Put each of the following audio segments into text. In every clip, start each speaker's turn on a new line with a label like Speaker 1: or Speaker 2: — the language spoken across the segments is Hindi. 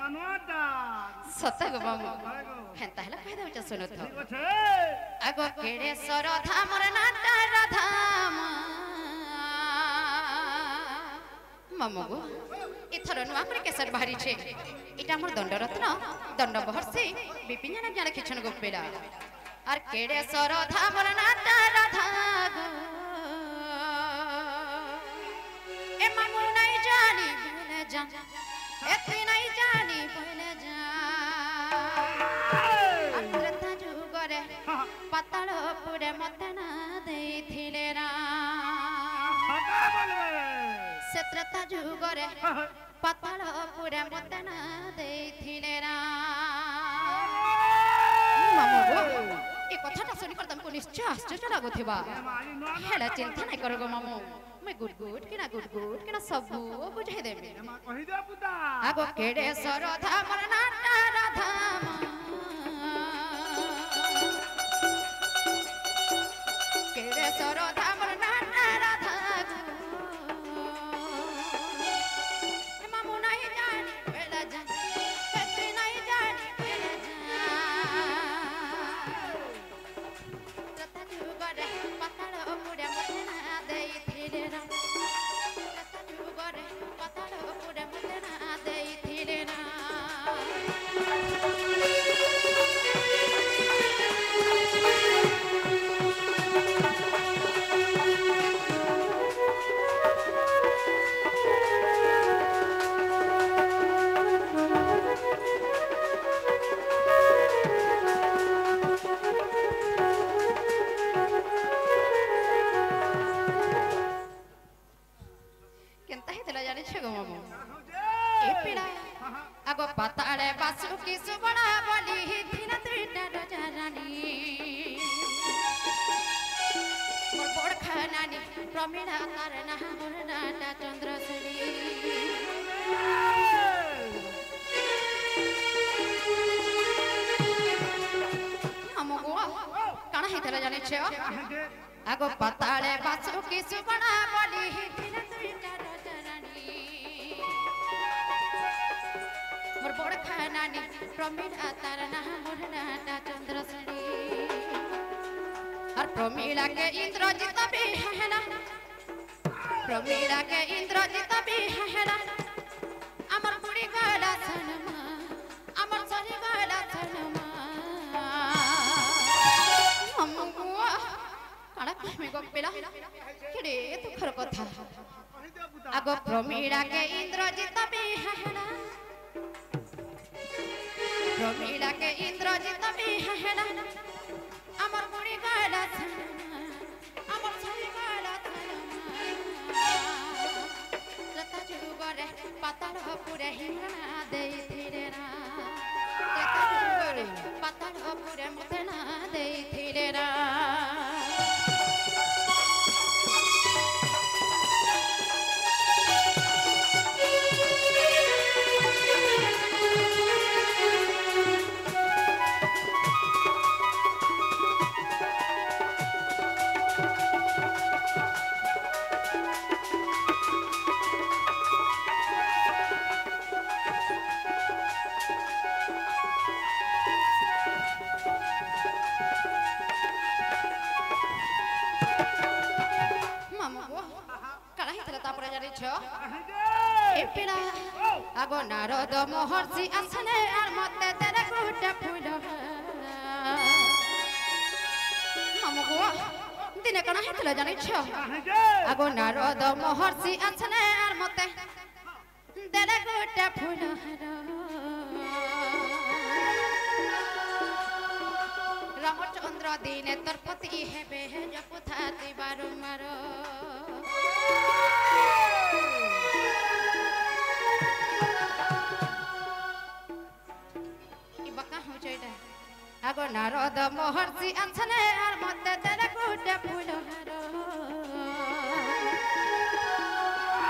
Speaker 1: सत गो मामू हेंता हला कह दउछ सुनो तो आगो केडेश्वर धामर नाटार धाम मामू गो इथर नुआ करे केसर बाहरी छे इटा हमर दंडरत्न दंड बहर्षि विपिन ज्ञान किछन गोपेला और केडेश्वर धामर नाटार धाम ए मामू नहीं जानी बोले जा एते नहीं जानी बोले जा अत्रता जुगरे पताल पुरे मते ना देथिले रा सेत्रता जुगरे पताल पुरे मते ना देथिले रा मामू ए कथाटा सुनि कर तुमको निश्चय आश्चर्य लागुथिबा हेला चिंता नहीं करो गो मामू मैं गुड गुड किना सब बुझे देबे कहि दे पुता आगो केडेश्वर धामर नाटार धाम केडेश्वर धामर नाटार धाम मामू नहीं जानी बेला जा कते नहीं जानी बेला जा तता जुगरे पताल पुरे मते ना देई थिले रा तता जुगरे पताल पुरे मते ना देई थिले रा आगो पताले बासु की सुबड़ा बोली थिन त्रिटा रजारानी मोर बड़ खानानी प्रमीणा करना मोर नाटा चंद्रश्री हमगो काना हेतला जाने छ आगो पताले बासु की सुबड़ा बोली थिन त्रिटा रजारानी मोर बड़ खानानी प्रमीला तार ना मोर नाटा चंद्रश्री और प्रमीला के इंद्रजित भी है ना प्रमीला के इंद्रजित भी है ना अमर पुरी गाला सनमा अमर सरी गाला सनमा हमको काना कहमे गोपेला केडे तू खर कथा आगो प्रमीला के इंद्रजित भी है ना प्रमीला के इंद्रजित भी है ना अमर मुड़ी गाला अमर छड़ी गाला लता जुगरे पताल पुरे हिमना देई थिले रा लता जुगरे पताल पुरे मते ना देई थिले रा आगो नारद महर्षि आसने आर मते तेरे गुटे फूल हमको दिने कना हेतला जानि छ आगो नारद महर्षि आसने आर मते तेरे गुटे फूल रामचंद्र दिने तरपति हेबे जपुथाति बारंबार आगो नारद महर्षि आछने आर मते तेरे गुटे फूल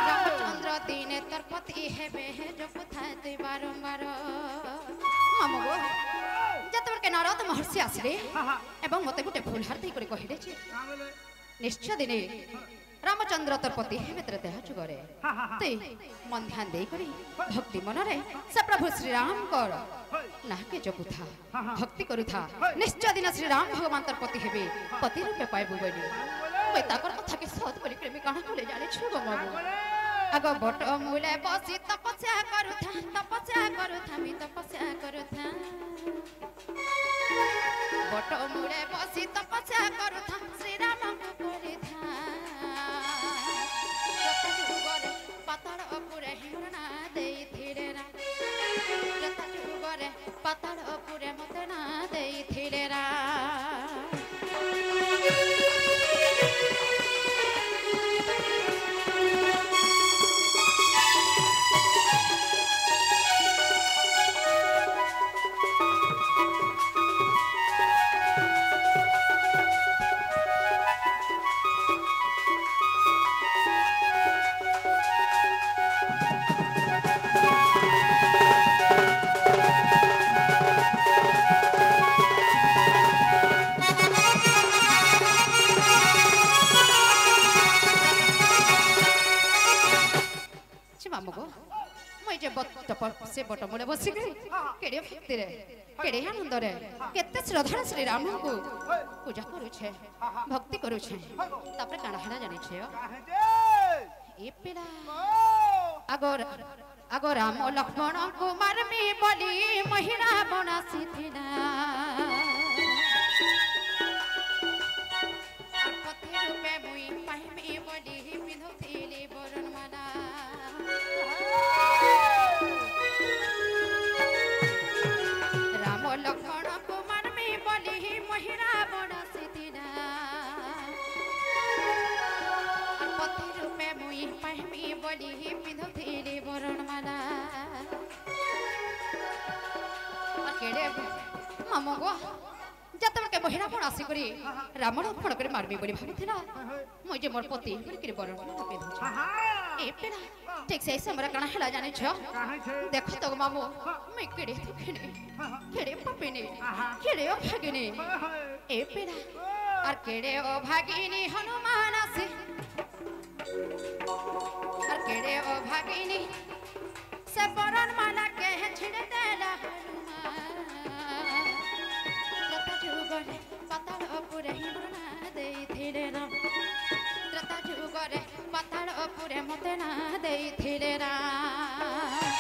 Speaker 1: रामचंद्र दिने तरपति हेबे जपुथाति बारंबार हमगो जतबर के नारद महर्षि आसले एवं मते गुटे फूल हार देई करे कहिले छे निश्चय दिने रामचंद्र तोर पति हेमे तेरे देह जुगरे ते मन ध्यान दे करी भक्ति मनरे से प्रभु श्री राम कर नाके जपु था भक्ति करू था निश्चय दिन श्री राम भगवान तोर पति हेबे पति रूपे पाइबु बनी मैं ताकर कथा के सत बोली प्रेमी काना कोले जाने छु गो बाबू आगो बट मूले बसी तपस्या करू था मी तपस्या करू था बट मूले बसी तपस्या करू था श्री राम को करे था पाताल पुरे हिमरना दे थिरे रा पाताल पुरे मते ना दे थिरे रा से बट मूले बस केड़े भक्ति रे केड़े आनंद रे केते श्रद्धा श्री राम को पूजा करू छे भक्ति करू छे तापर काना हना जानि छे ए पेला अगो राम लक्ष्मण कुमार में बलि महिरा बनासी थिना पति रूपे मुई पाहि में बलि पिंधुथिले बरन माला लक्ष्मण कुमार में बलि महिरा बनासी थिना पति रूपे मुई पाहि में बलि पिंधुथिले बरन माला केड़े मामो गो जतबे के महिरा बनासी करी राम लक्ष्मण करे मारबी बोली भाबिथिला मुई जे मोर पति करे बरन माला पिंधु ए पेला ठीक से समय कणा हला जाने छ देखो तो मामो मैं केड़े दुखिने केड़े पापिने केड़े अभागिने ए पेला और केड़े अभागिनी हनुमान से और केड़े अभागिनी से बरन माला के छिड़े देला हनुमान लता जुगरे पाताल पुरे हिमरना दे थिरे राम लता जुगरे पाताल पुरे मते ना दे थिरे राम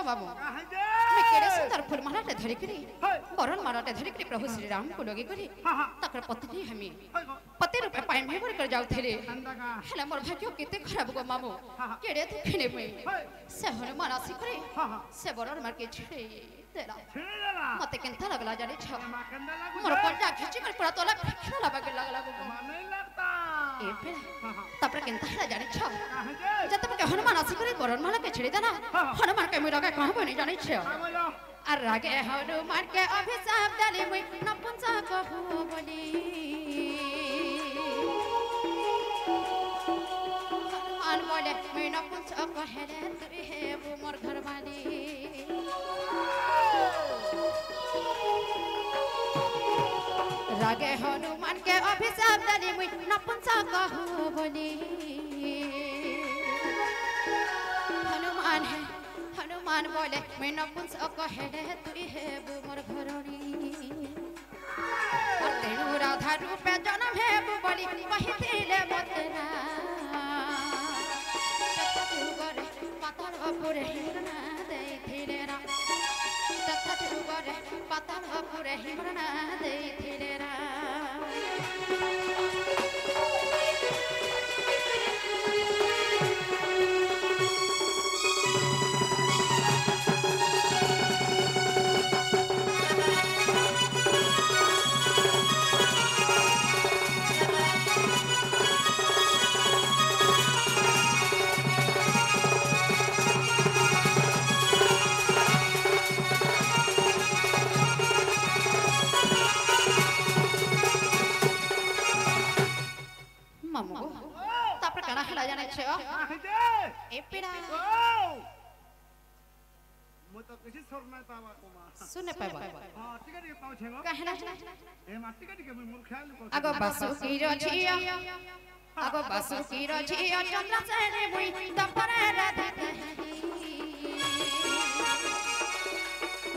Speaker 1: बाबू मैं केड़े सुंदर फूल मालाटे धरि करी बरन मालाटे धरि करी प्रभु श्री राम को लगे करी तकर पत्नी हमी पति रूपे पाइन में भर कर जाउ थेले हला मोर भाग्य केते खराब गो मामू केड़े दुखिने में से हनुमान आसी करे से बरन मार के छे तेरा मते केनता लगला जाने छ मोर पंजा खिची कर पूरा तोला खेला बागे लगला गो माने लगता ए पे तापर केनता हला जाने छ जतबे के हनुमान आसी करे बरन माला के छेड़ी देना हनुमान के मेरा कहां बनी जाने छ और रागे हनुमान के अभिशाप डाली मुई नपुंसक कहू बोली हनुमान बोले मैं नपुंसक कहेले तू हे वो मोर घर वाली रागे हनुमान के अभिशाप डाली मुई नपुंसक कहू बोली हनुमान बोले मैं नपुंसक कहेले तू हे वो मोर घरनी और तेनु राधा रूपे जन्म हे वो बोली कहिथिले मतना जुगरे पाताल पुरे हिमरना दे थिले रा जुगरे पाताल पुरे हिमरना दे थिले रा ए पिड़ा
Speaker 2: मु तो किसी सोर नहीं पावा कोमा
Speaker 1: सुने पावा
Speaker 2: हां टिके टिके पाउ छेगो
Speaker 1: कहना
Speaker 2: ए मा टिके टिके मु ख्याल को
Speaker 1: आगो बासु की रछिया आगो बासु की रछिया चंद्र सेने मुई दपरे राधे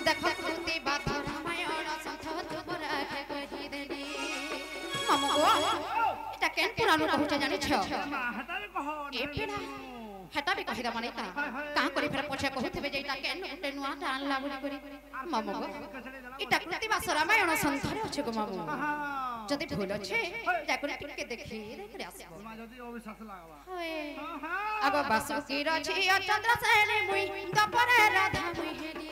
Speaker 1: देखो कुती बात रामायण संथ तुमरा के कहि देनी मामू गो এটা কেন পুরানো কହୁଛ জানি ছ
Speaker 2: मा हटाले कहो
Speaker 1: ए पिड़ा हेटा भी कहि द माने ता का करे फेर पछे कहउथिबे जे इटा केन गुटे नुआ टानला बुली करी मामू गो इटा कृति बास रामायण संथरे अछि गो मामू जदि भूल अछि जाकुन टिके देखि देखि आसबो
Speaker 2: मा जदि अविश्वास लागबा
Speaker 1: होए आगो बासु की रछि चंद्र सेने मुई दपरे राधा मुई हेली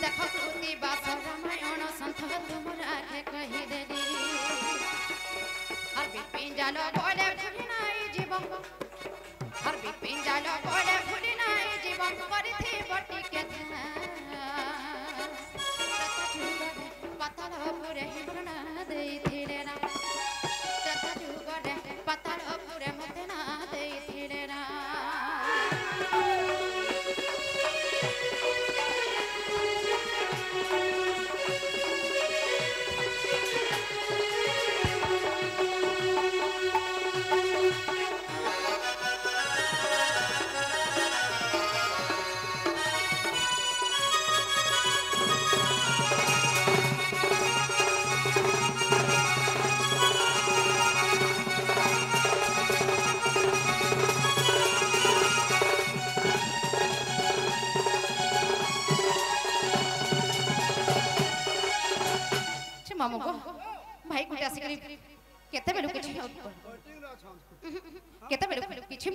Speaker 1: देखो कृति बास रामायण संथ तुमरा के कहि देली हर बिपिन जालो बोले भूली नाई जीवन हर बिपिन जालो बोले भूली नाई जीवन परिथि बटी के पतल पुरे हिरण देई थिले ना चता जुगरे पतल पुरे मते ना देई थिले ना मामू को भाई गुटे आसी करी केते बेलु किछि केते बेलु किछि